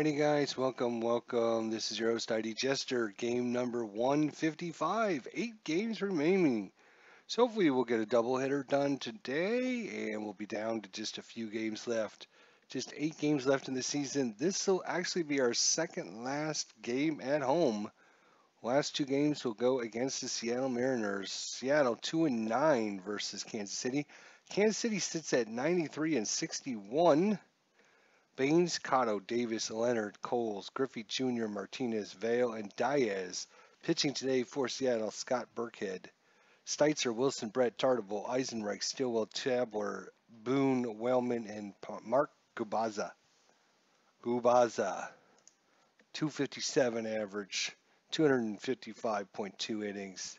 Alrighty guys, welcome. This is your host ID Jester, game number 155. 8 games remaining. So hopefully we'll get a doubleheader done today and we'll be down to just a few games left. Just 8 games left in the season. This will actually be our second last game at home. Last 2 games will go against the Seattle Mariners. Seattle 2-9 versus Kansas City. Kansas City sits at 93 and 61. Baines, Cotto, Davis, Leonard, Coles, Griffey Jr., Martinez, Vale, and Diaz. Pitching today for Seattle, Scott Burkhead. Steitzer, Wilson, Brett, Tardival, Eisenreich, Stillwell, Tabler, Boone, Wellman, and Mark Gubaza. 257 average, 255.2 innings,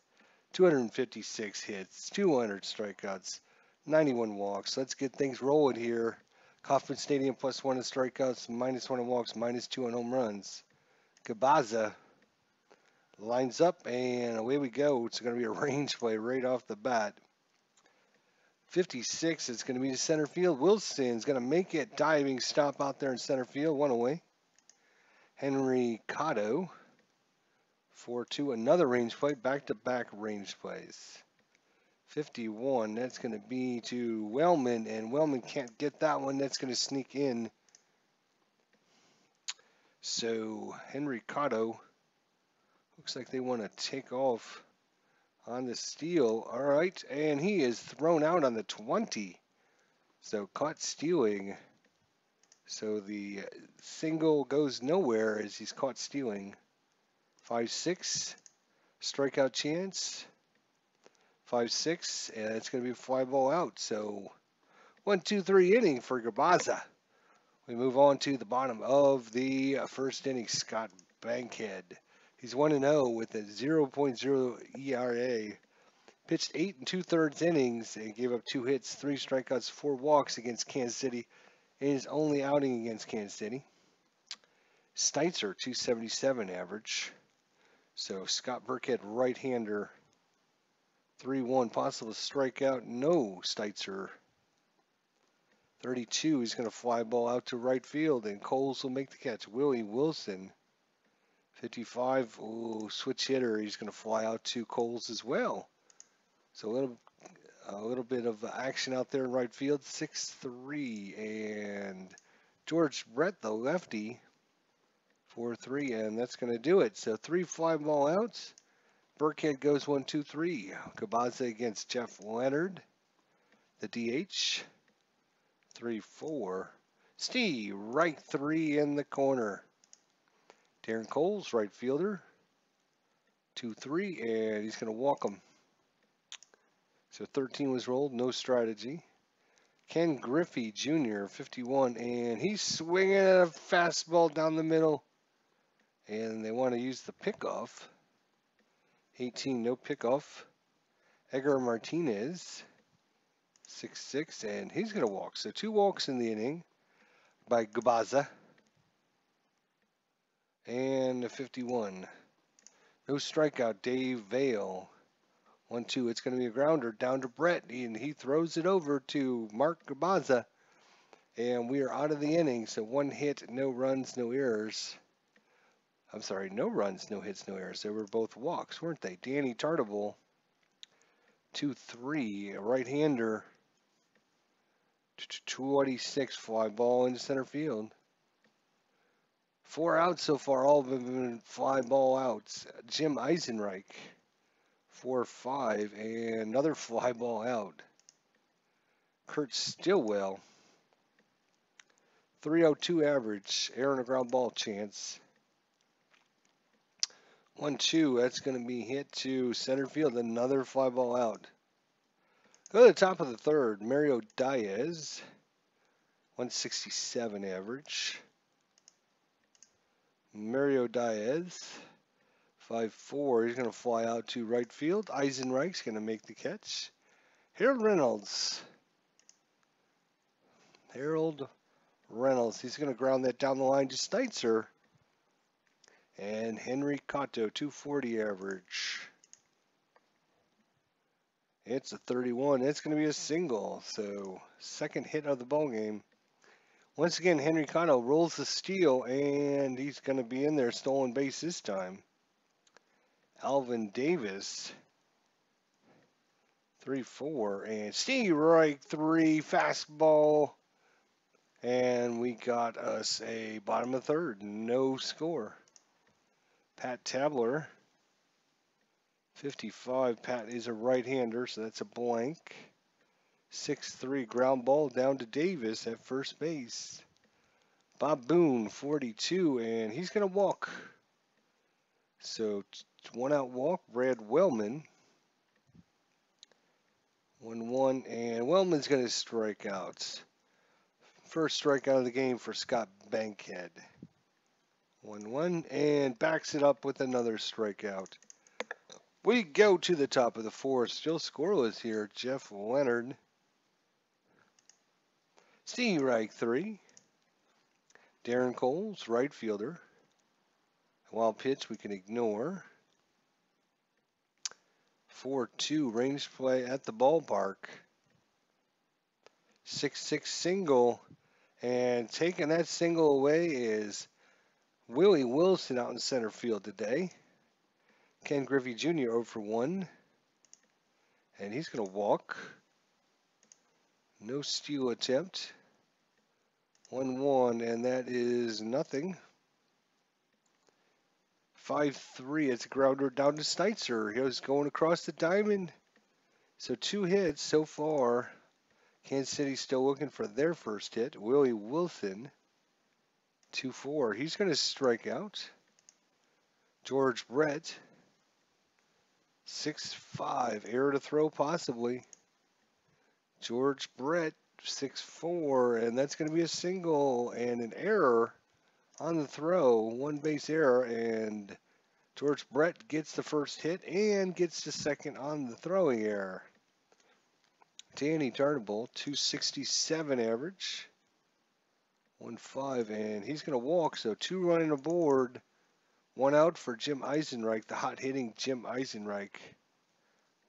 256 hits, 200 strikeouts, 91 walks. Let's get things rolling here. Kauffman Stadium +1 in strikeouts, -1 in walks, -2 in home runs. Gabaza lines up, and away we go. It's going to be a range play right off the bat. 56, it's going to be to center field. Wilson's going to make it. Diving stop out there in center field, 1 away. Henry Cotto, 4-2, another range play, back-to-back range plays. 51, that's going to be to Wellman, and Wellman can't get that one. That's going to sneak in. So Henry Cotto, looks like they want to take off on the steal. All right, and he is thrown out on the 20. So caught stealing. So the single goes nowhere as he's caught stealing. 5-6, strikeout chance. 5-6, and it's going to be a fly ball out. So 1-2-3 inning for Gabaza. We move on to the bottom of the first inning. Scott Bankhead. He's 1-0 with a 0.0 ERA. Pitched 8 2/3 innings and gave up 2 hits, 3 strikeouts, 4 walks against Kansas City. In his only outing against Kansas City. Steitzer, 277 average. So Scott Burkhead, right-hander. 3-1, possible strikeout. No, Steitzer. 32, he's going to fly ball out to right field, and Coles will make the catch. Willie Wilson, 55, switch hitter. He's going to fly out to Coles as well. So a little bit of action out there in right field. 6-3, and George Brett, the lefty, 4-3, and that's going to do it. So 3 fly ball outs. Burkhead goes 1-2-3. Gabaza against Jeff Leonard, the DH. 3-4. Steve, right 3 in the corner. Darren Coles, right fielder. 2-3, and he's going to walk him. So 13 was rolled, no strategy. Ken Griffey Jr., 51, and he's swinging at a fastball down the middle. And they want to use the pickoff. 18, no pickoff. Edgar Martinez, 6-6, and he's going to walk. So 2 walks in the inning by Gabaza. And a 51. No strikeout, Dave Vale. 1-2, it's going to be a grounder down to Brett, and he throws it over to Mark Gabaza. And we are out of the inning, so 1 hit, no runs, no errors. I'm sorry, no runs, no hits, no errors. They were both walks, weren't they? Danny Tardival, 2-3, a right-hander. 26, fly ball into center field. 4 outs so far, all of them have been fly ball outs. Jim Eisenreich, 4-5, and another fly ball out. Kurt Stillwell, 302 average, air and a ground ball chance. 1-2, that's going to be hit to center field, another fly ball out. Go to the top of the third, Mario Diaz, 167 average. Mario Diaz, 5-4, he's going to fly out to right field. Eisenreich's going to make the catch. Harold Reynolds, he's going to ground that down the line to Steitzer. And Henry Cotto, 240 average. It's a 31. It's going to be a single. So second hit of the ball game. Once again, Henry Cano rolls the steal, and he's going to be in there, stolen base this time. Alvin Davis, 3-4, and strike 3, fastball. And we got us a bottom of third, no score. Pat Tabler, 55. Pat is a right-hander, so that's a blank. 6-3 ground ball down to Davis at first base. Bob Boone, 42, and he's going to walk. So 1-out walk, Brad Wellman. 1-1, and Wellman's going to strike out. First strikeout of the game for Scott Bankhead. 1-1, and backs it up with another strikeout. We go to the top of the fourth. Still scoreless here. Jeff Leonard. Strike 3. Darren Coles, right fielder. Wild pitch we can ignore. 4-2 range play at the ballpark. 6-6 single. And taking that single away is Willie Wilson out in center field today. Ken Griffey Jr. 0-for-1. And he's going to walk. No steal attempt. 1-1, and that is nothing. 5-3, it's a grounder down to Steitzer. He was going across the diamond. So 2 hits so far. Kansas City still looking for their first hit. Willie Wilson, 2-4. He's going to strike out. George Brett, 6-5. Error to throw possibly. George Brett, 6-4. And that's going to be a single and an error on the throw. 1 base error. And George Brett gets the first hit and gets the second on the throwing error. Danny Tarnable, 267 average. 1-5, and he's going to walk, so 2 running aboard. 1 out for Jim Eisenreich, the hot-hitting Jim Eisenreich.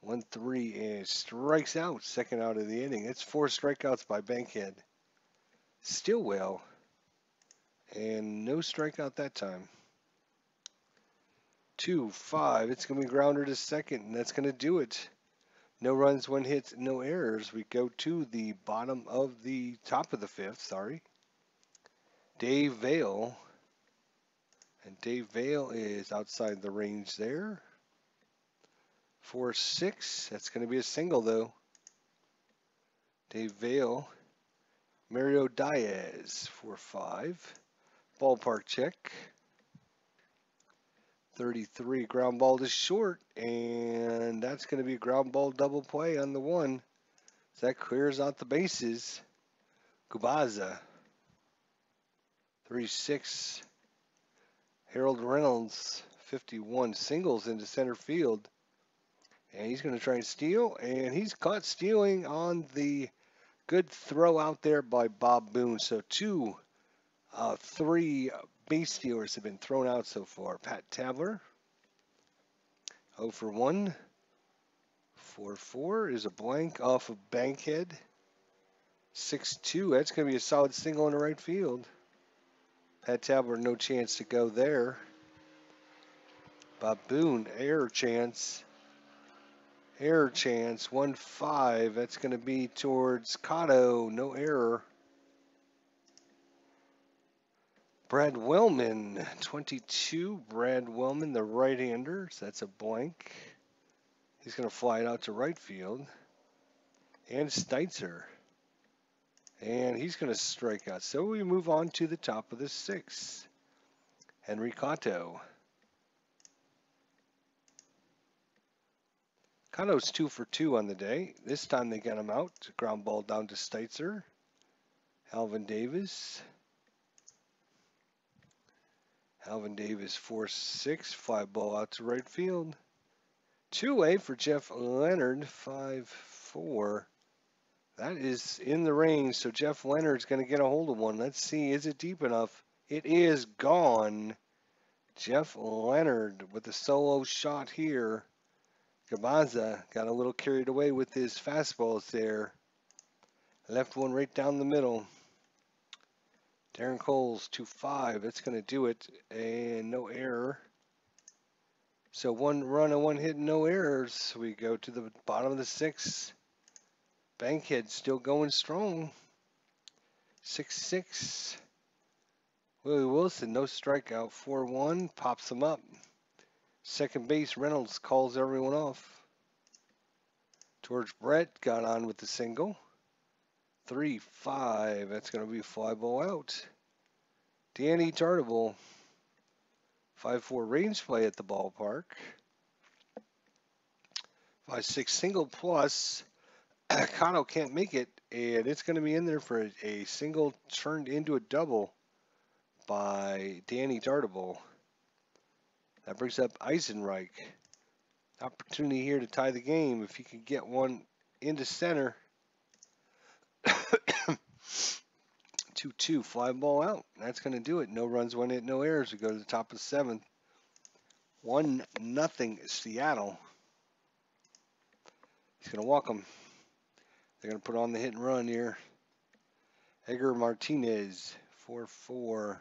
1-3, and strikes out, second out of the inning. It's 4 strikeouts by Bankhead. Stillwell, and no strikeout that time. 2-5, it's going to be grounder to second, and that's going to do it. No runs, 1 hit, no errors. We go to the top of the fifth, sorry. Dave Vale. And Dave Vale is outside the range there. 4-6. That's going to be a single, though. Dave Vale. Mario Diaz, 4-5. Ballpark check. 33, ground ball to short, and that's going to be a ground ball double play on the 1. So that clears out the bases. Gubaza, 3-6. Harold Reynolds, 51, singles into center field. And he's going to try and steal, and he's caught stealing on the good throw out there by Bob Boone. So 3 base stealers have been thrown out so far. Pat Tabler, 0-for-1. 4-4 is a blank off of Bankhead. 6-2, that's going to be a solid single in the right field. Pat Tabler, no chance to go there. Bob Boone, error chance. Error chance, 1-5. That's going to be towards Cotto, no error. Brad Wellman, 22. Brad Wellman, the right-hander, so that's a blank. He's going to fly it out to right field. And Steitzer. And he's going to strike out. So we move on to the top of the 6th. Henry Cotto. Cotto's 2-for-2 on the day. This time they get him out. Ground ball down to Steitzer. Alvin Davis. Alvin Davis, 4-6. Fly ball out to right field. 2-way for Jeff Leonard, 5-4. That is in the range, so Jeff Leonard's going to get a hold of one. Let's see, is it deep enough? It is gone. Jeff Leonard with a solo shot here. Gabaza got a little carried away with his fastballs there. Left one right down the middle. Darren Coles 2-5. That's going to do it. And no error. So 1 run and 1 hit, no errors. We go to the bottom of the 6th. Bankhead still going strong. 6-6. Willie Wilson, no strikeout. 4-1. Pops him up. Second base, Reynolds calls everyone off. George Brett got on with the single. 3-5. That's going to be a fly ball out. Danny Tartable. 5-4 range play at the ballpark. 5-6 single plus. Cano can't make it, and it's going to be in there for a single turned into a double by Danny Tartable. That brings up Eisenreich. Opportunity here to tie the game if he can get one into center. 2-2, fly ball out. That's going to do it. No runs, 1 hit, no errors. We go to the top of the 7th. 1-0 Seattle. He's going to walk them. They're going to put on the hit and run here. Edgar Martinez, 4-4.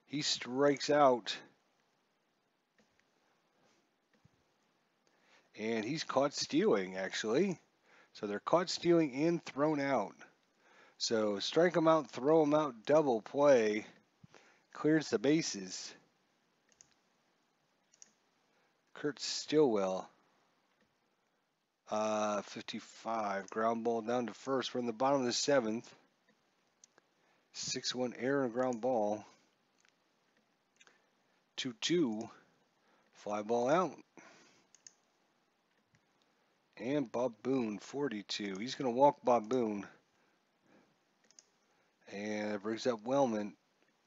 He strikes out. And he's caught stealing, actually. So they're caught stealing and thrown out. So strike them out, throw them out, double play. Clears the bases. Kurt Stillwell. 55. Ground ball down to first. We're in the bottom of the 7th. 6-1 error and ground ball. 2-2. Fly ball out. And Bob Boone, 42. He's going to walk Bob Boone. And it brings up Wellman,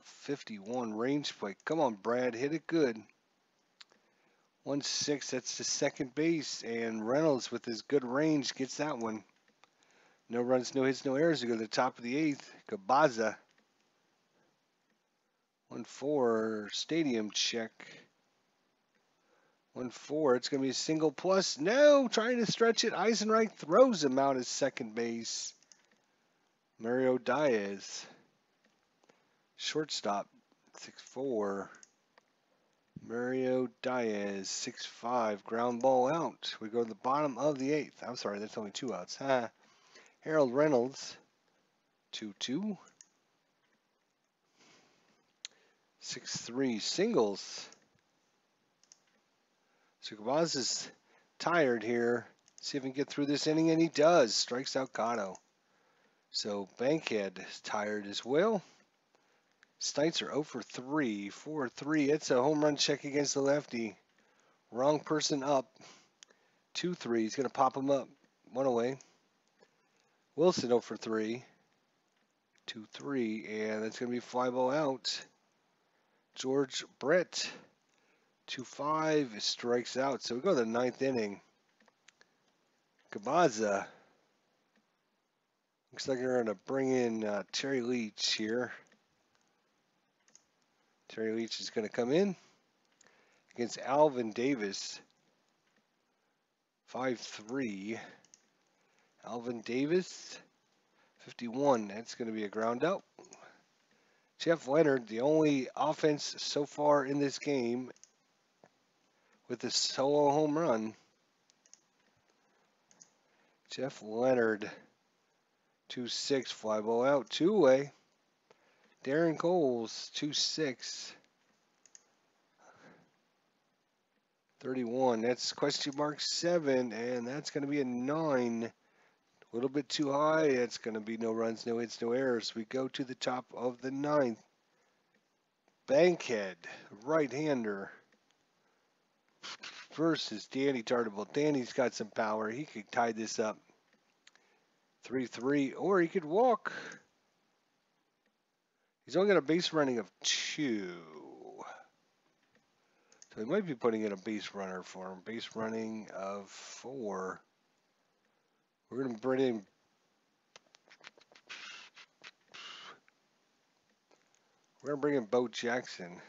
51. Range play. Come on, Brad. Hit it good. 1-6. That's the second base. And Reynolds, with his good range, gets that one. No runs, no hits, no errors. We go to the top of the 8th. Gabaza. 1-4. Stadium check. 1-4. It's going to be a single plus. No! Trying to stretch it. Eisenreich throws him out at second base. Mario Diaz. Shortstop. 6-4. Mario Diaz. 6-5. Ground ball out. We go to the bottom of the 8th. I'm sorry, that's only 2 outs. Harold Reynolds. 2-2. 6-3. Singles. So Gabaz is tired here. See if he can get through this inning, and he does. Strikes out Cano. So Bankhead is tired as well. Steitzer 0 for 3. 4-3. It's a home run check against the lefty. Wrong person up. 2-3. He's going to pop him up. 1 away. Wilson 0 for 3. 2-3. And that's going to be fly ball out. George Brett. 2-5 strikes out. So we go to the 9th inning. Gabaza. Looks like they're going to bring in Terry Leach here. Terry Leach is going to come in against Alvin Davis. 5-3. Alvin Davis. 51. That's going to be a ground out. Jeff Leonard, the only offense so far in this game, with a solo home run. Jeff Leonard, 2-6, fly ball out, 2 away. Darren Coles, 2-6. 31, that's question mark 7, and that's going to be a 9. A little bit too high. It's going to be no runs, no hits, no errors. We go to the top of the 9th. Bankhead, right-hander, versus Danny Tartable. Danny's got some power. He could tie this up. 3-3, or he could walk. He's only got a base running of 2. So he might be putting in a base runner for him. Base running of 4. We're going to bring in Bo Jackson.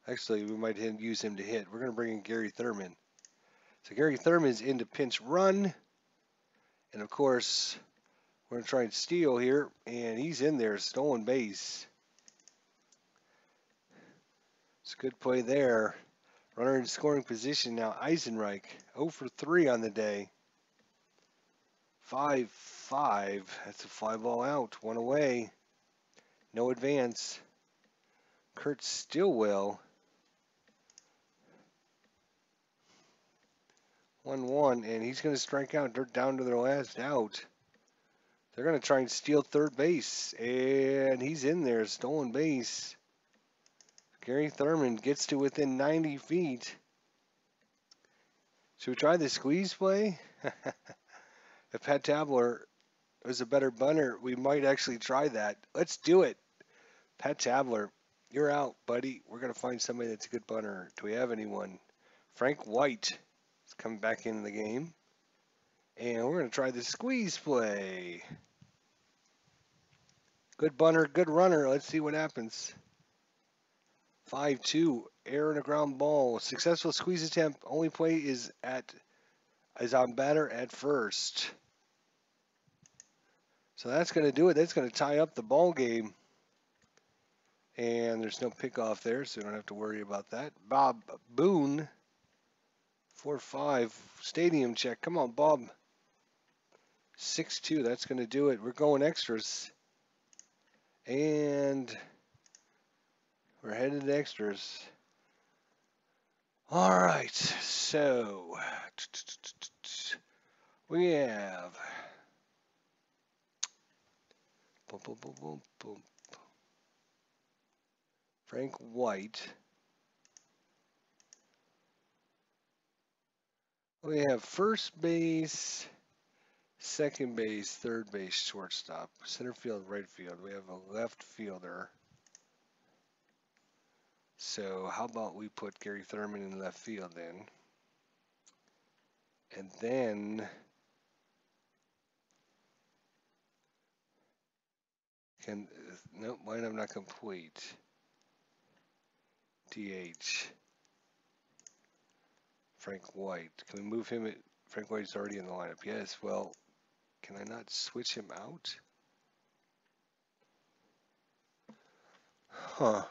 Actually, we might use him to hit. We're going to bring in Gary Thurman. So Gary Thurman is into pinch run. And of course, We're going to try and steal here, and he's in there, stolen base. It's a good play there. Runner in scoring position now. Eisenreich 0 for 3 on the day. 5-5. That's a fly ball out. One away. No advance. Kurt Stillwell. 1-1, and he's going to strike out. They're down to their last out. They're going to try and steal third base, and he's in there. Stolen base. Gary Thurman gets to within 90 feet. Should we try the squeeze play? If Pat Tabler was a better bunter, we might actually try that. Let's do it. Pat Tabler, you're out, buddy. We're going to find somebody that's a good bunter. Do we have anyone? Frank White is coming back into the game. And we're going to try the squeeze play. Good bunter, good runner. Let's see what happens. 5-2, error and a ground ball. Successful squeeze attempt. Only play is on batter at first. So that's going to do it. That's going to tie up the ball game. And there's no pickoff there, so we don't have to worry about that. Bob Boone, 4-5, stadium check. Come on, Bob. 6-2, that's going to do it. We're going extras. And we're headed to extras. All right, so we have Frank White. We have first base, second base, third base, shortstop, center field, right field. We have a left fielder. So how about we put Gary Thurman in left field then? And then nope, lineup not complete. DH. Frank White. Can we move him? Frank White's already in the lineup. Yes. Well, can I not switch him out? Huh.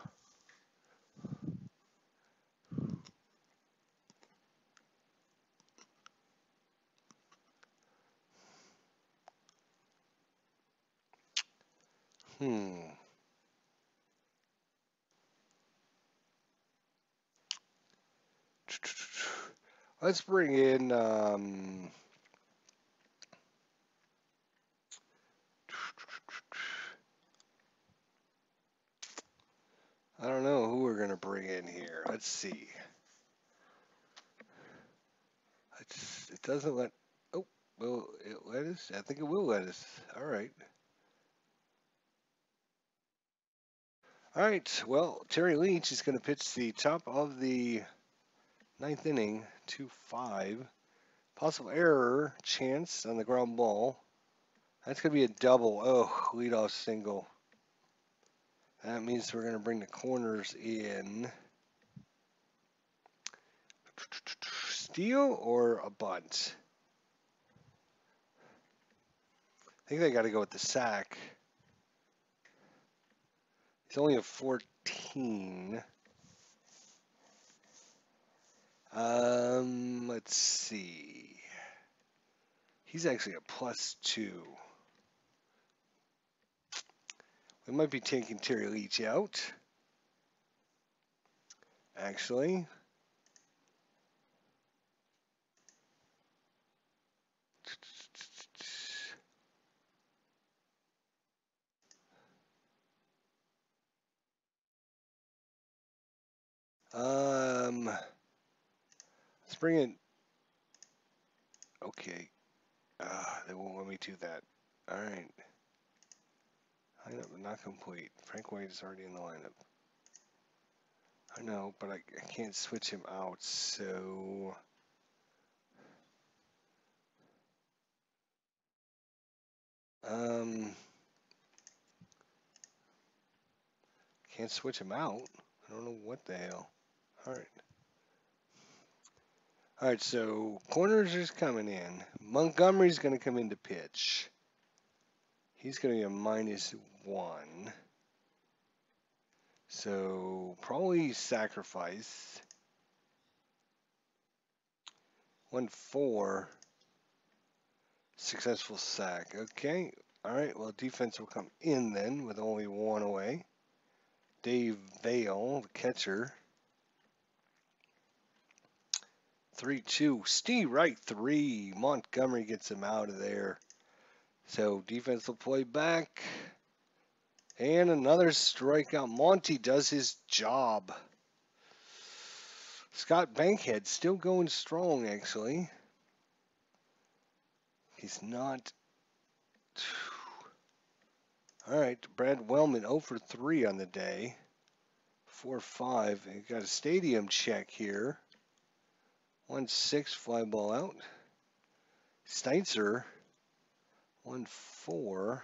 Let's bring in I don't know who we're gonna bring in here. Let's see. It doesn't let. Oh, will it let us? I think it will let us. All right. All right. Well, Terry Leach is going to pitch the top of the ninth inning, 2-5. Possible error chance on the ground ball. That's going to be a double. Oh, leadoff single. That means we're going to bring the corners in. Steal or a bunt? I think they got to go with the sack. He's only a 14. Let's see. He's actually a +2. We might be taking Terry Leach out. Actually. Let's bring in. Okay. They won't let me do that. All right. Lineup not complete. Frank White is already in the lineup. I know, but I can't switch him out, so. Can't switch him out. I don't know what the hell. All right. All right, so corners is coming in. Montgomery's going to come in to pitch. He's going to be a -1. So probably sacrifice. 1-4. Successful sack. Okay. All right. Well, defense will come in then with only 1 away. Dave Vale, the catcher. 3-2. Steve Wright, 3. Montgomery gets him out of there. So defense will play back. And another strikeout. Monty does his job. Scott Bankhead still going strong, actually. He's not. All right, Brad Wellman 0 for 3 on the day. 4-5. And got a stadium check here. 1-6 fly ball out. Steitzer 1-4.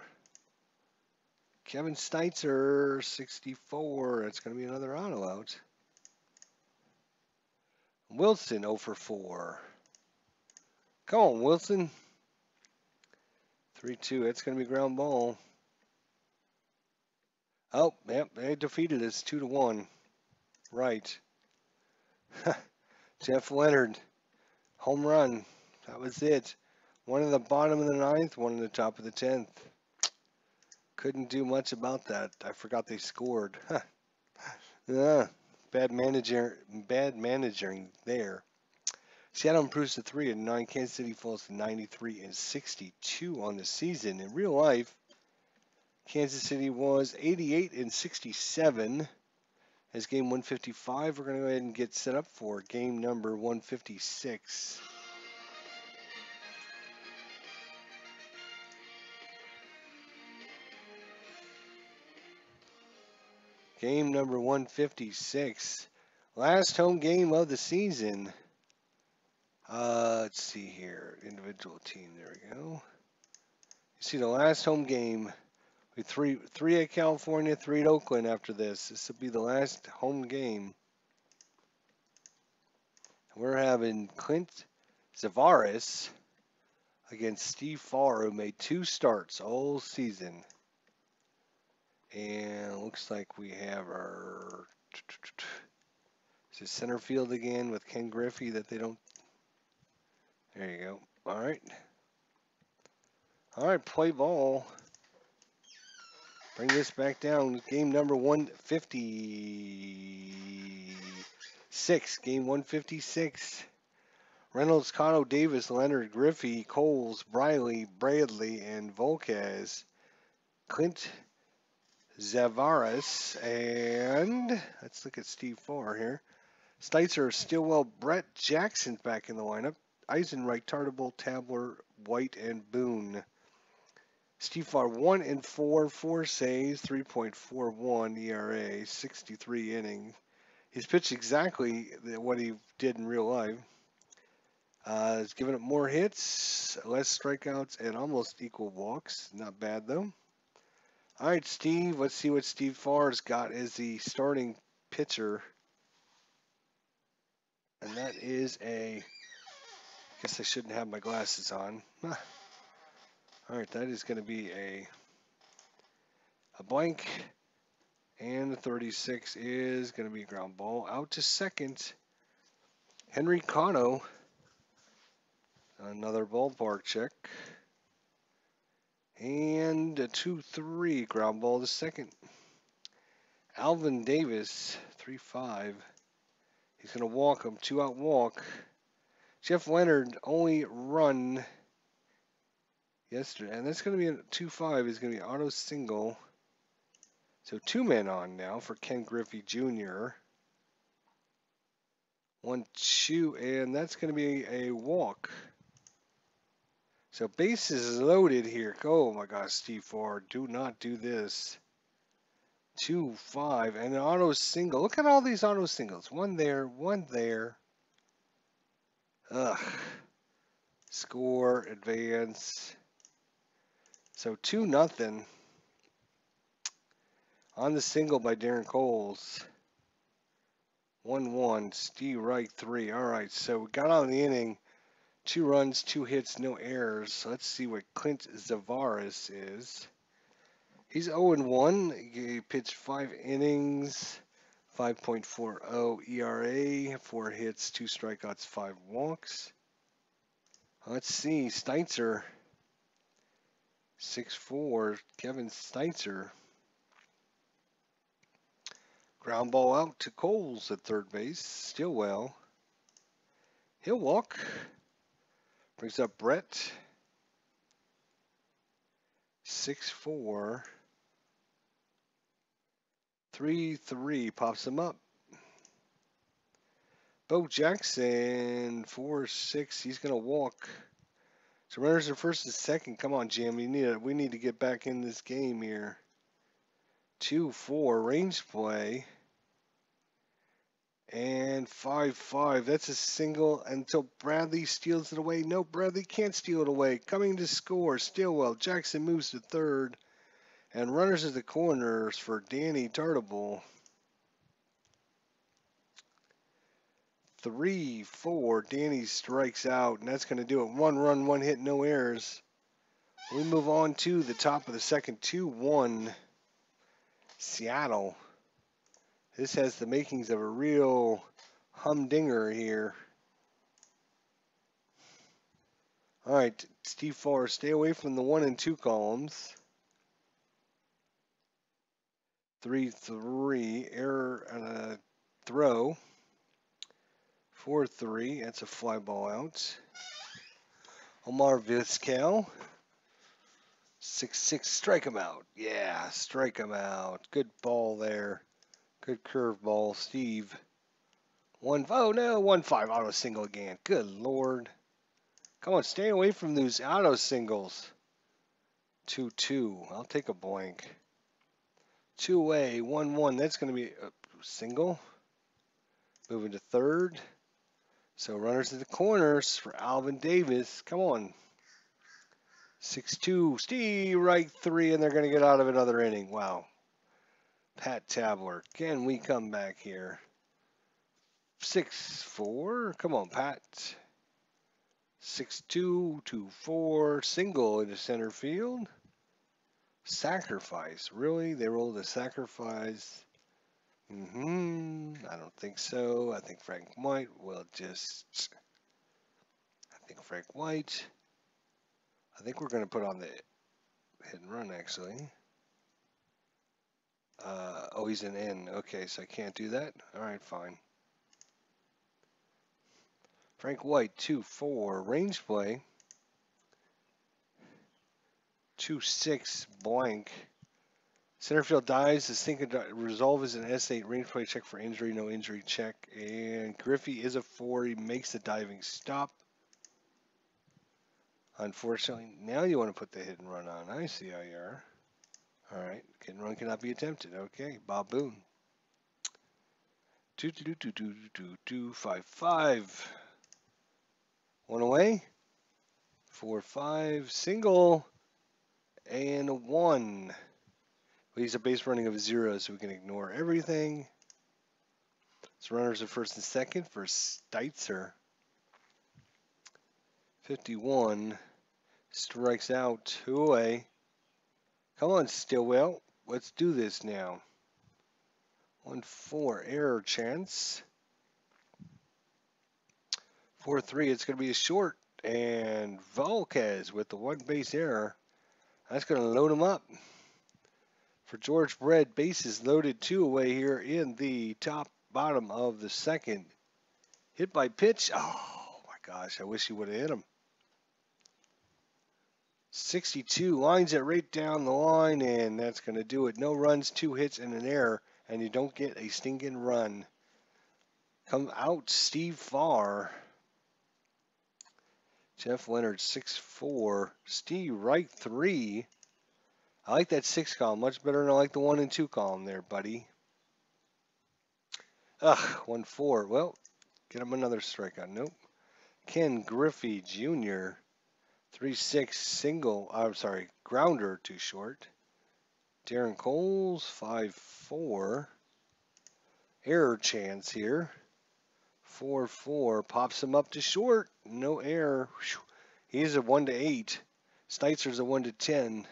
Kevin Steitzer 64. That's going to be another auto out. Wilson 0 for 4. Come on, Wilson. 3-2. That's going to be ground ball. Oh, yep, they defeated us 2-1. Right. Jeff Leonard, home run. That was it. One in the bottom of the 9th, one in the top of the 10th. Couldn't do much about that. I forgot they scored. Bad managing there. Seattle improves to 3-9. Kansas City falls to 93-62 on the season. In real life, Kansas City was 88-67. As game 155, we're going to go ahead and get set up for game number 156. Game number 156. Last home game of the season. Let's see here. Individual team. There we go. You see the last home game. We three at California, 3 at Oakland after this. This will be the last home game. We're having Clint Zavaris against Steve Farr, who made 2 starts all season. And it looks like we have our is it center field again with Ken Griffey that they don't. There you go. All right. All right, play ball. Bring this back down. Game number 156. Game 156. Reynolds, Cotto, Davis, Leonard, Griffey, Coles, Briley, Bradley, and Volquez. Clint Zavaris, and let's look at Steve Farr here. Steitzer, Stillwell, Brett Jackson's back in the lineup. Eisenreich, Tartable, Tabler, White, and Boone. Steve Farr 1-4, 4 saves, 3.41 ERA, 63 innings. He's pitched exactly what he did in real life. He's given up more hits, less strikeouts, and almost equal walks. Not bad though. All right, Steve. Let's see what Steve Farr's got as the starting pitcher, and that is a. I guess I shouldn't have my glasses on. All right, that is going to be a blank, and the 36 is going to be a ground ball out to second. Henry Cano, another ballpark check, and a 2-3 ground ball to second. Alvin Davis, 3-5. He's going to walk him, 2-out walk. Jeff Leonard only run yesterday, and that's going to be a 2-5. Is going to be auto single. So 2 men on now for Ken Griffey Jr. 1-2, and that's going to be a walk. So bases loaded here. Oh my gosh, Steve Farr, do not do this. 2-5, and an auto single. Look at all these auto singles. One there, one there. Ugh. Score, advance. So 2-0 on the single by Darren Coles. 1-1. Steve Wright 3. All right, so we got out of the inning. 2 runs, 2 hits, no errors. So let's see what Clint Zavaris is. He's 0-1. He pitched 5 innings, 5.40 ERA, 4 hits, 2 strikeouts, 5 walks. Let's see, Steitzer, 6'4", Kevin Steitzer. Ground ball out to Coles at third base. Stillwell. He'll walk. Brings up Brett. 6'4". 3-3. Pops him up. Bo Jackson. 4-6. He's going to walk. So runners are first and second. Come on, Jim. We need to get back in this game here. 2-4. Range play. And 5-5. That's a single until Bradley steals it away. No, Bradley can't steal it away. Coming to score. Stillwell. Jackson moves to third. And runners at the corners for Danny Tartable. 3-4. Danny strikes out. And that's going to do it. 1 run, 1 hit, no errors. We move on to the top of the second. 2-1. Seattle. This has the makings of a real humdinger here. All right, Steve Forrest, stay away from the 1 and 2 columns. 3-3, error and a throw. 4-3, that's a fly ball out. Omar Vizquel. 6-6, strike him out. Yeah, strike him out. Good ball there. Good curveball, Steve. 1-5 auto single again. Good Lord. Come on, stay away from those auto singles. 2-2. I'll take a blank. 2-way, 1-1. That's going to be a single. Moving to third. So runners at the corners for Alvin Davis. Come on. 6-2. Steve, right 3, and they're going to get out of another inning. Wow. Pat Tabler. Can we come back here? 6-4. Come on, Pat. 6-2, 2-4. Single into center field. Sacrifice. Really? They rolled a sacrifice? I don't think so. I think Frank White will just... I think we're going to put on the hit and run, actually. Oh, he's an in. Okay, so I can't do that? All right, fine. Frank White, 2-4. Range play. 2-6 blank. Center field dives. The sink resolve is an S8. Range play check for injury. No injury check. And Griffey is a 4. He makes the diving stop. Unfortunately, now you want to put the hit and run on. I see how you are. All right. Hit and run cannot be attempted. Okay. Bob Boone. 2-5-5. 1 away. 4-5. Single. And a 1. He's a base running of 0, so we can ignore everything. So runners are first and second for Steitzer. 51. Strikes out. 2 away. Come on, Stillwell. Let's do this now. 1-4. Error chance. 4-3. It's going to be a short. And Volquez with the 1 base error. That's going to load him up. For George Brett, bases loaded 2 away here in the bottom of the second. Hit by pitch. Oh my gosh, I wish he would have hit him. 62 lines it right down the line, and that's going to do it. No runs, 2 hits, and an error, and you don't get a stinking run. Come out, Steve Farr. Jeff Leonard, 6-4. Steve Wright, 3. I like that 6 column much better than I like the 1 and 2 column there, buddy. 1-4. Well, get him another strikeout. Nope. Ken Griffey Jr. 3-6 single. I'm sorry, grounder too short. Darren Coles 5-4. Error chance here. 4-4 pops him up to short. No error. He's a 1-8. Steitzer's a 1-10.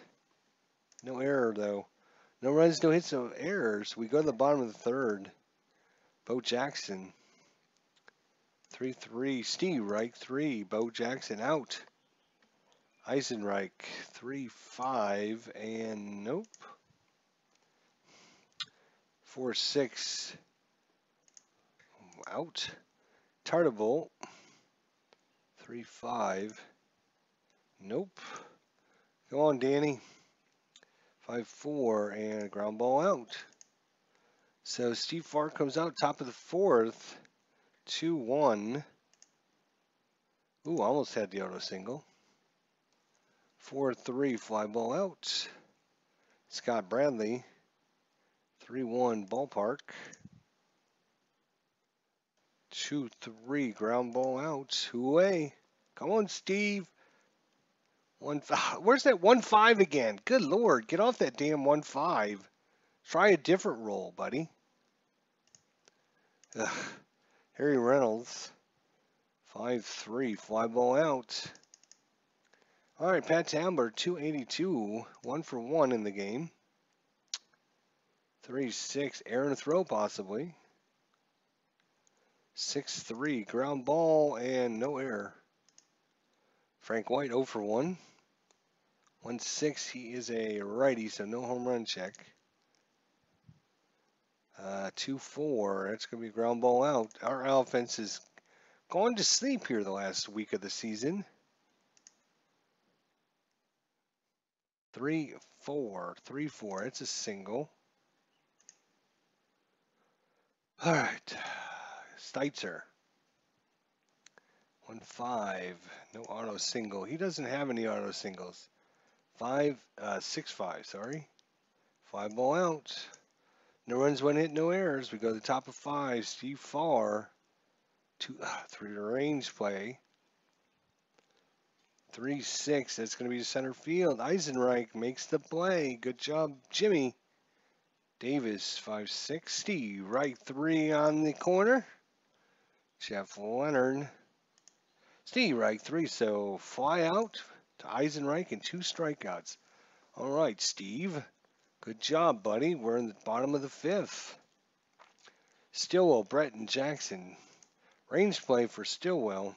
No error, though. No runs, no hits, no errors. We go to the bottom of the third. Bo Jackson. 3-3. Steve Reich, 3. Bo Jackson out. Eisenreich, 3-5. And nope. 4-6. Out. Tartable, 3-5. Nope. Go on, Danny. 5-4 and ground ball out. So Steve Farr comes out top of the fourth. 2-1. Ooh, almost had the auto single. 4-3 fly ball out. Scott Bradley. 3-1 ballpark. 2-3 ground ball out. Away. Come on, Steve. 1-5. Where's that 1-5 again? Good Lord, get off that damn 1-5. Try a different roll, buddy. Ugh. Harry Reynolds. 5-3 fly ball out. All right, Pat Tambler, 282, 1 for 1 in the game. 3-6, Aaron throw possibly. 6-3, ground ball and no error. Frank White, 0 for 1. 1-6, he is a righty, so no home run check. 2-4, that's going to be ground ball out. Our offense is gone to sleep here the last week of the season. 3-4, 3-4, it's a single. All right, Steitzer. 1-5, no auto single. He doesn't have any auto singles. 6-5, sorry. 5 ball out. No runs, 1 hit, no errors. We go to the top of 5. Steve Farr. 3 to range play. 3-6. That's going to be center field. Eisenreich makes the play. Good job, Jimmy. Davis, 5-6. Steve, right 3 on the corner. Jeff Leonard. Steve, right 3. So fly out to Eisenreich and 2 strikeouts. All right, Steve. Good job, buddy. We're in the bottom of the 5th. Stillwell, Brett, and Jackson. Range play for Stillwell.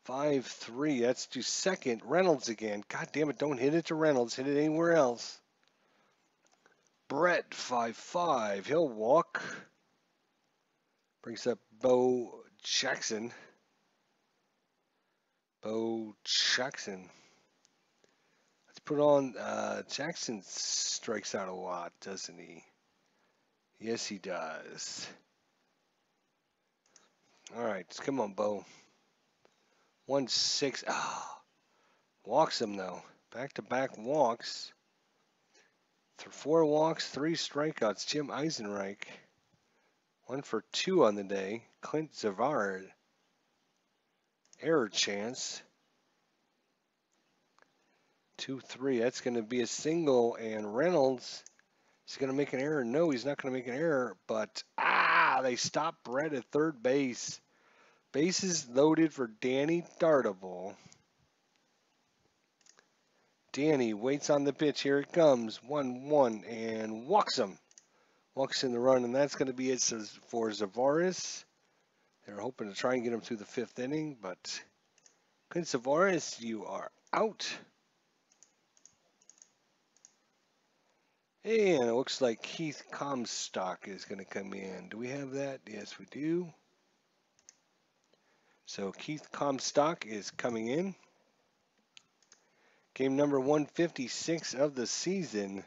5-3. That's to second. Reynolds again. God damn it, don't hit it to Reynolds. Hit it anywhere else. Brett, 5-5. He'll walk. Brings up Bo Jackson. Bo Jackson. Let's put on, Jackson strikes out a lot, doesn't he? Yes, he does. All right, come on, Bo. 1-6. Ah, walks him, though. Back-to-back walks. 4 walks, 3 strikeouts. Jim Eisenreich. 1 for 2 on the day. Clint Zavard. Error chance. 2-3. That's going to be a single. And Reynolds is going to make an error. No, he's not going to make an error. But, they stop Brett at third base. Bases loaded for Danny Dartable. Danny waits on the pitch. Here it comes. 1-1 and walks him. Walks in the run, and that's going to be it for Zavaris. They're hoping to try and get him through the 5th inning, but Clint Zavaris, you are out. And it looks like Keith Comstock is going to come in. Do we have that? Yes, we do. So Keith Comstock is coming in. Game number 156 of the season.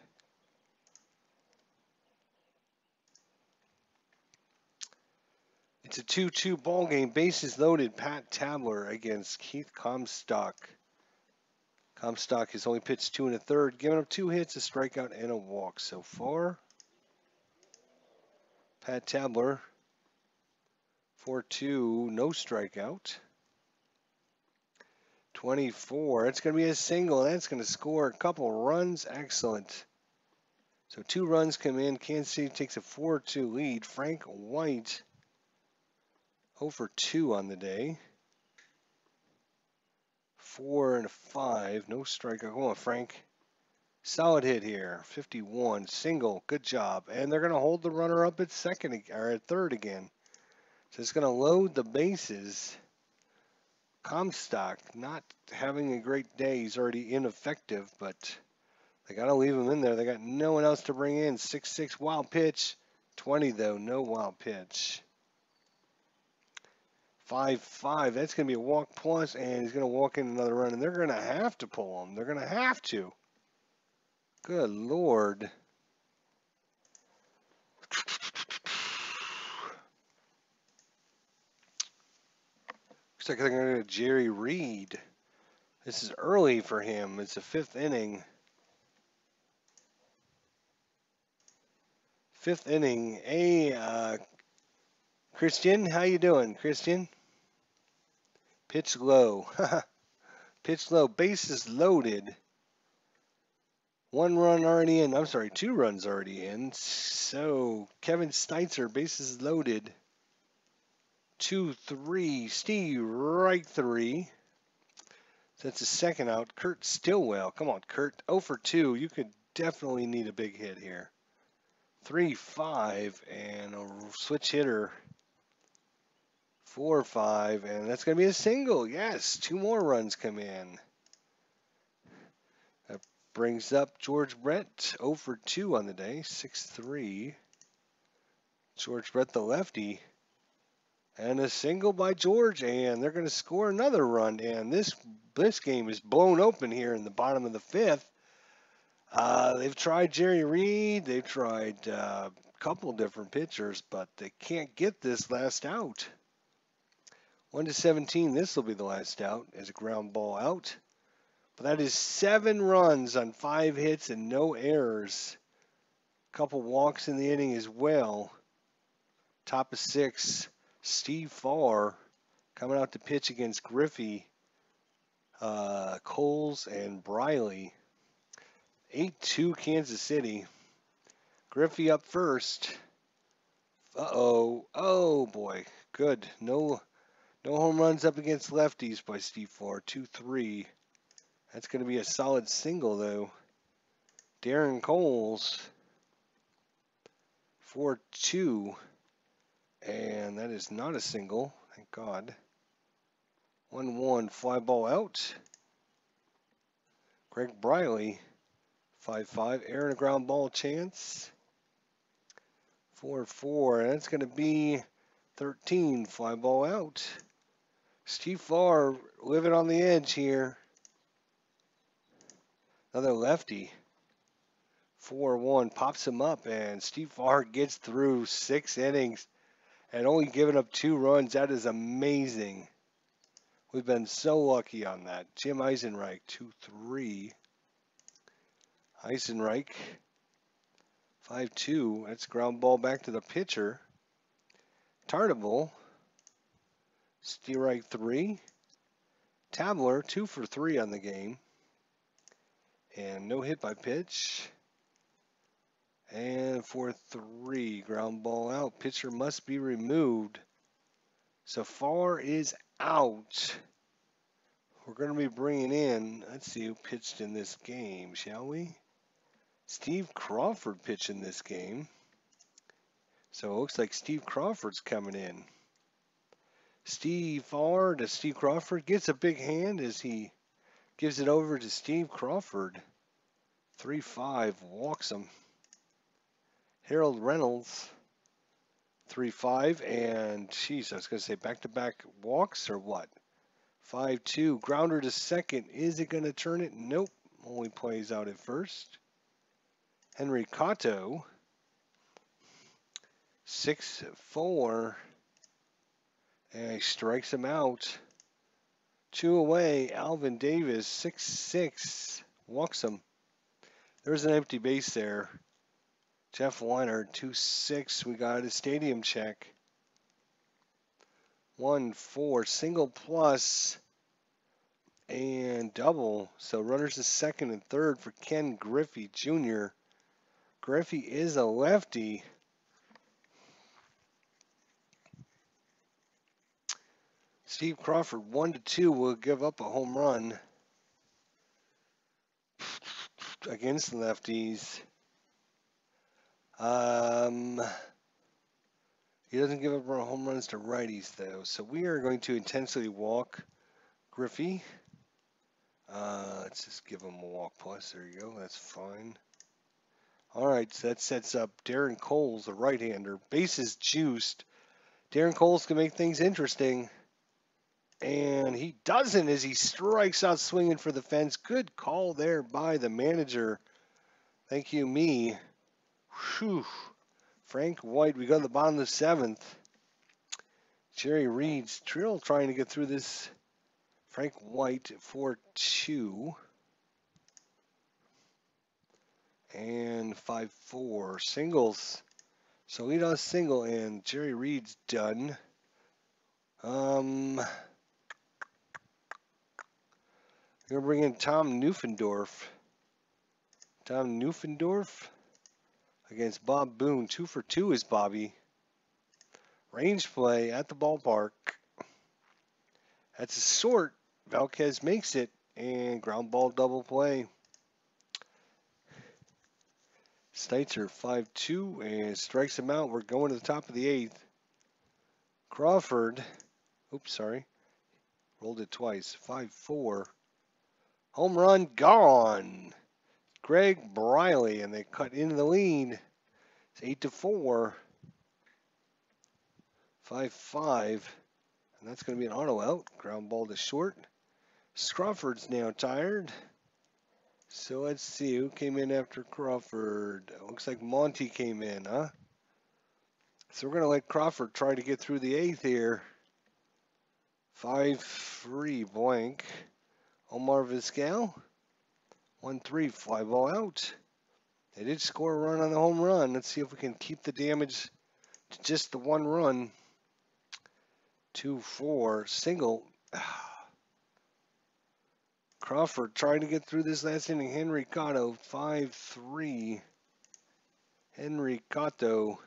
It's a 2-2 ball game. Bases loaded. Pat Tabler against Keith Comstock. Comstock has only pitched 2 1/3, giving up 2 hits, a strikeout, and a walk so far. Pat Tabler, 4-2, no strikeout. 24, it's going to be a single. That's going to score a couple runs. Excellent. So 2 runs come in. Kansas City takes a 4-2 lead. Frank White, 0 for 2 on the day. 4 and a 5, no strikeout. Come on, Frank. Solid hit here. 51, single. Good job. And they're going to hold the runner up at second or at third again. So it's going to load the bases. Comstock not having a great day. He's already ineffective, but they got to leave him in there. They got no one else to bring in. 6-6 wild pitch. 20 though, no wild pitch. 5-5. That's going to be a walk plus, and he's going to walk in another run, and they're going to have to pull him. They're going to have to. Good Lord. Looks like they're going to go to Jerry Reed. This is early for him. It's the 5th inning. 5th inning. Hey, Christian, how you doing, Christian? Pitch low. Pitch low. Bases loaded. 1 run already in. I'm sorry, 2 runs already in. So Kevin Steitzer, bases loaded. 2-3. Steve, right 3. So that's a second out. Kurt Stillwell. Come on, Kurt. 0 for 2. You could definitely need a big hit here. 3-5 and a switch hitter. 4-5, and that's going to be a single. Yes, 2 more runs come in. That brings up George Brett, 0 for 2 on the day, 6-3. George Brett, the lefty, and a single by George, and they're going to score another run. And this game is blown open here in the bottom of the 5th. They've tried Jerry Reed, they've tried a couple different pitchers, but they can't get this last out. 1-17, this will be the last out as a ground ball out. But that is 7 runs on 5 hits and no errors. A couple walks in the inning as well. Top of 6, Steve Farr coming out to pitch against Griffey, Coles, and Briley. 8-2 Kansas City. Griffey up first. Uh-oh. Oh, boy. Good. No home runs up against lefties by Steve Farr. 2-3. That's going to be a solid single, though. Darren Coles, 4-2. And that is not a single. Thank God. 1-1. Fly ball out. Greg Briley, 5-5. Aaron a ground ball chance. 4-4. And that's going to be 13. Fly ball out. Steve Farr living on the edge here. Another lefty. 4-1 pops him up, and Steve Farr gets through 6 innings and only giving up 2 runs. That is amazing. We've been so lucky on that. Jim Eisenreich, 2-3. Eisenreich, 5-2. That's ground ball back to the pitcher. Tardival, strike 3. Tabler, 2 for 3 on the game. And no hit by pitch. And 4-3, ground ball out. Pitcher must be removed. So Farr is out. We're going to be bringing in, let's see who pitched in this game, shall we? Steve Crawford pitched in this game. So it looks like Steve Crawford's coming in. Steve Farr to Steve Crawford. Gets a big hand as he gives it over to Steve Crawford. 3-5, walks him. Harold Reynolds, 3-5, and geez, I was going to say back-to-back walks or what? 5-2, grounder to second. Is it going to turn it? Nope, only plays out at first. Henry Cotto, 6-4, and he strikes him out. 2 away, Alvin Davis, 6-6, walks him. There's an empty base there. Jeff Weiner, 2-6. We got a stadium check. 1-4. Single plus and double. So runners to second and third for Ken Griffey Jr. Griffey is a lefty. Steve Crawford, 1-2, will give up a home run. against lefties. He doesn't give up home runs to righties, though. So we are going to intensely walk Griffey. Let's just give him a walk plus. There you go. That's fine. All right, so that sets up Darren Coles, a right-hander. Bases juiced. Darren Coles can make things interesting. And he doesn't as he strikes out swinging for the fence. Good call there by the manager. Thank you, me. Whew. Frank White, we go to the bottom of the 7th. Jerry Reed's Trill trying to get through this. Frank White 4-2. And 5-4. Singles. So he does single, and Jerry Reed's done. We're going to bring in Tom Neufendorf. Tom Neufendorf against Bob Boone. 2 for 2 is Bobby. Range play at the ballpark. That's a short. Valquez makes it, and ground ball double play. Steitzer 5-2 and strikes him out. We're going to the top of the 8th. Crawford, oops, sorry, rolled it twice. 5-4. Home run gone. Greg Briley, and they cut into the lead. It's 8-4. 5-5. And that's going to be an auto out. Ground ball to short. Crawford's now tired. So let's see who came in after Crawford. Looks like Monty came in, huh? So we're going to let Crawford try to get through the 8th here. 5-3 blank. Omar Vizquel. 1-3 fly ball out. They did score a run on the home run. Let's see if we can keep the damage to just the 1 run. 2-4 single. Crawford trying to get through this last inning. Henry Cotto 5-3. Henry Cotto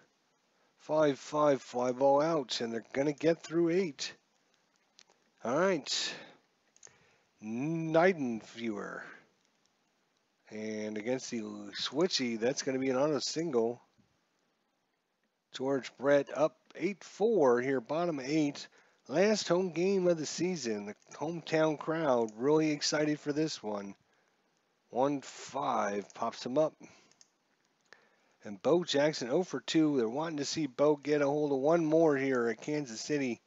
5-5 fly ball out, and they're going to get through 8. All right. Nidenviewer. And against the Switchy, that's going to be an auto single. George Brett up 8-4 here, bottom 8. Last home game of the season. The hometown crowd really excited for this one. 1-5 pops him up. And Bo Jackson 0 for 2. They're wanting to see Bo get a hold of one more here at Kansas City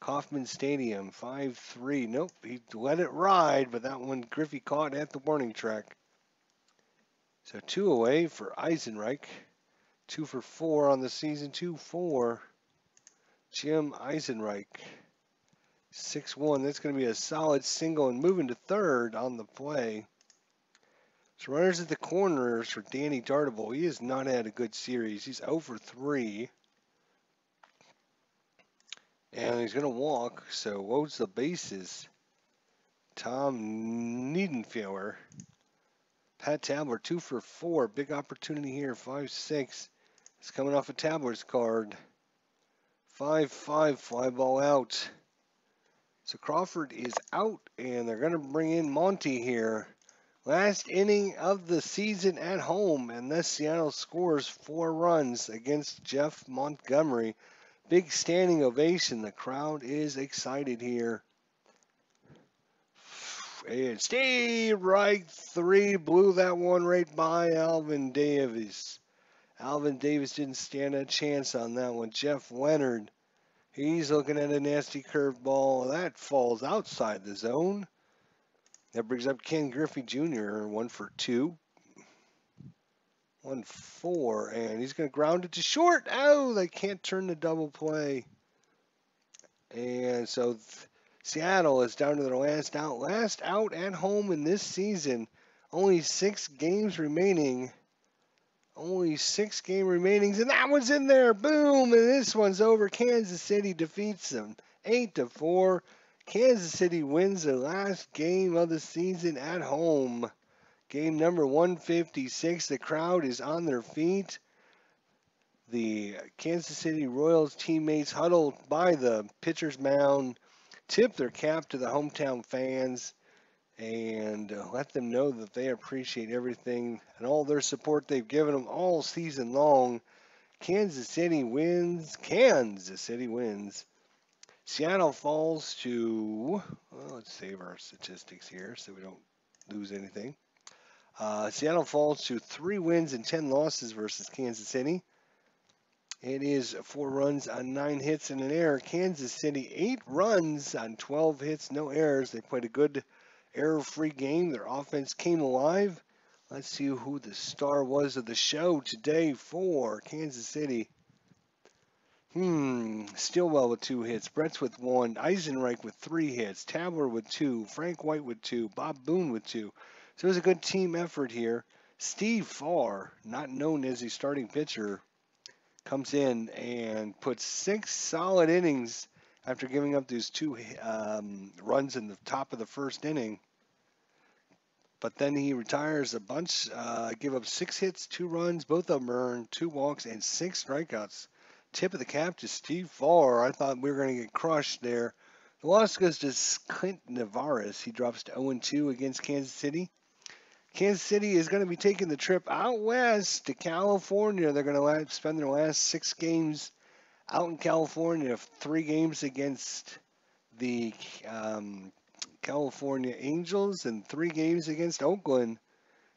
Kauffman Stadium. 5-3. Nope, he let it ride, but that one Griffey caught at the warning track. So 2 away for Eisenreich. 2 for 4 on the season. 2-4. Jim Eisenreich. 6-1. That's going to be a solid single and moving to 3rd on the play. So runners at the corners for Danny Dartable. He has not had a good series. He's 0 for 3. And he's going to walk. So loads the bases. Tom Niedenfeller. Pat Tabler 2 for 4. Big opportunity here. 5-6. It's coming off a Tabler's card. 5-5 fly ball out. So Crawford is out, and they're going to bring in Monty here. Last inning of the season at home, and thus Seattle scores 4 runs against Jeff Montgomery. Big standing ovation. The crowd is excited here. And Steve Reich 3 blew that one right by Alvin Davis. Alvin Davis didn't stand a chance on that one. Jeff Leonard, he's looking at a nasty curveball. That falls outside the zone. That brings up Ken Griffey Jr., 1 for 2. 1-4, and he's going to ground it to short. Oh, they can't turn the double play. And so Seattle is down to their last out. Last out at home in this season. Only 6 games remaining. Only 6 game remainings, and that one's in there. Boom, and this one's over. Kansas City defeats them 8-4. Kansas City wins the last game of the season at home. Game number 156. The crowd is on their feet. The Kansas City Royals teammates huddled by the pitcher's mound, tip their cap to the hometown fans, and let them know that they appreciate everything and all their support they've given them all season long. Kansas City wins. Kansas City wins. Seattle falls to, well, let's save our statistics here so we don't lose anything. Seattle falls to 3 wins and 10 losses versus Kansas City. It is 4 runs on 9 hits and an error. Kansas City 8 runs on 12 hits, no errors. They played a good error-free game. Their offense came alive. Let's see who the star was of the show today for Kansas City. Stillwell with 2 hits, Bretz with 1, Eisenreich with 3 hits, Tabler with 2, Frank White with 2, Bob Boone with 2. So it was a good team effort here. Steve Farr, not known as a starting pitcher, comes in and puts 6 solid innings after giving up those 2 runs in the top of the first inning. But then he retires a bunch, give up 6 hits, 2 runs, both of them earned, 2 walks, and 6 strikeouts. Tip of the cap to Steve Farr. I thought we were going to get crushed there. The loss goes to Clint Navarez. He drops to 0-2 against Kansas City. Kansas City is going to be taking the trip out west to California. They're going to spend their last 6 games out in California, 3 games against the California Angels and 3 games against Oakland.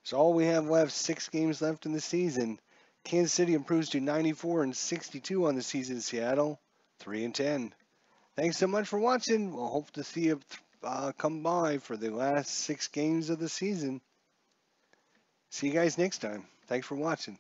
So all we have left, 6 games left in the season. Kansas City improves to 94-62 on the season. Seattle 3-10. Thanks so much for watching. We'll hope to see you come by for the last 6 games of the season. See you guys next time. Thanks for watching.